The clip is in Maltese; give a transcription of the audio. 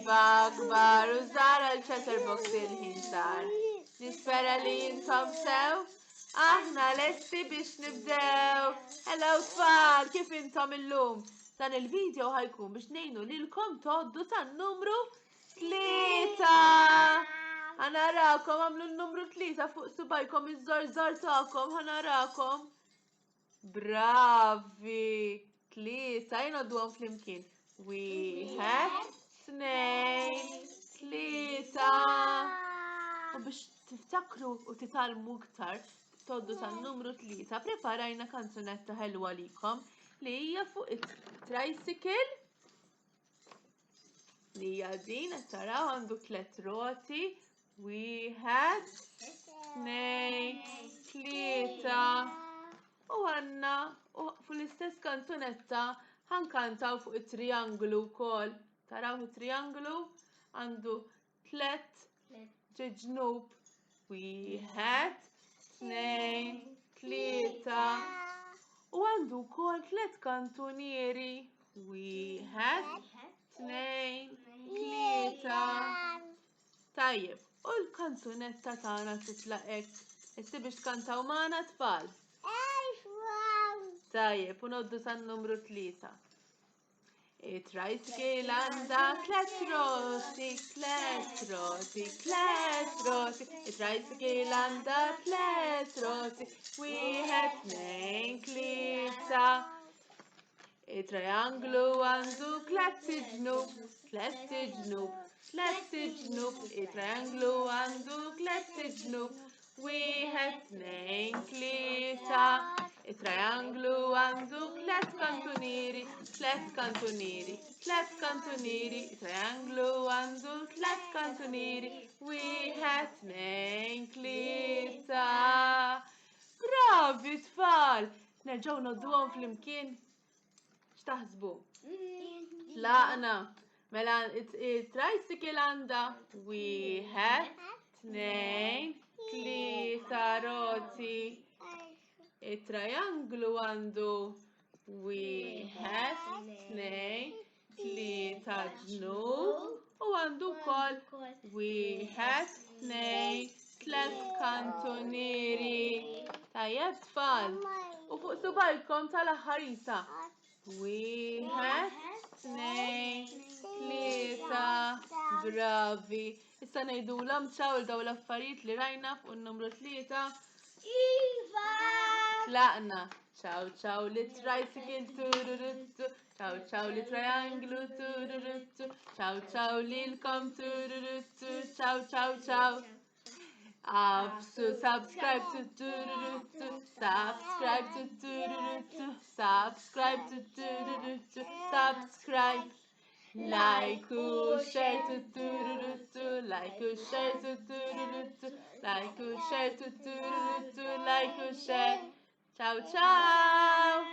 iva kbar u żgħar għall-chatterbox il-ħin sar. Nispera li jintom sew. Aħna lesti biex nibdew. Hello tfal, kif intom illum? Dan il-video ħajkun biex ngħinu lilkom tgħoddu tan-numru 3. Ħanarakom għamlu n-numru 3 fuq subajkom iż-żorzor tagħkom, ħanarakom. Bravi! 3 jnodduhom flimkien. Wieħed, 2, 3. U biex tiftakru u titalmu iktar tgħoddu tan-numru 3, preparajna kanzunetta ħelwa likom li hija fuq it-tricycle li hija din qed taraw għandu 3 roti. Wieħed, 2, 3. U għanna fuq l-istess kanzunetta ħankantaw fuq it-triangolu wkoll. Taraw it-triangolu għandu 3 ġiġnub. Wieħed, 2, 3. U għandu wkoll 3 kantunieri. Wieħed, 2, 3. Tajjeb, u l-kanzunetta tagħna titla' hekk. Issa biex tkantaw magħna tfal. Tajjeb, u noddu tan-numru 3. It-tricycle għandha 3 roti, 3 roti, 3 roti. It-tricycle għandha 3 roti. Wieħed, 2, 3. It-trianglu għandu 3 ġnub, 3 ġnub, 3 ġnub. It-trianglu għandu 3 ġnub. Wieħed, 2, 3. Il-trianglu għandu 3 kantunieri, 3 kantunieri, 3 kantunieri. Il-trianglu għandu 3 kantunieri. Wieħed, 2, 3. Bravi tfal! Nerġgħu nodduhom flimkien. X'taħsbu? Laqna. Mela it-tricycle għandha wieħed, 2, 3 roti. Il-trianglu għandu wieħed, 2, 3 ġnub u għandu wkoll wieħed, 2, 3 kantunieri. Tajjeb tfal. U fuq subajkom tal-aħħarisa. Wieħed, 2, 3. Bravi. Issa ngħidulhom ċaw dawn l-affarijiet li rajna fuq in-numru 3. Iva! Tlaqna. Ciao ciao li tricycle tururuttu. Ciao ciao li trianglu tururuttu. Ciao ciao lilkom tururuttu. Ciao ciao ciao. Subscribe to tururuttu. Subscribe to tururuttu. Subscribe to tururuttu. Subscribe. Like u share to tururuttu. Like u share to tururuttu. Like u share to tururuttu. Like u share. Ciao ciao.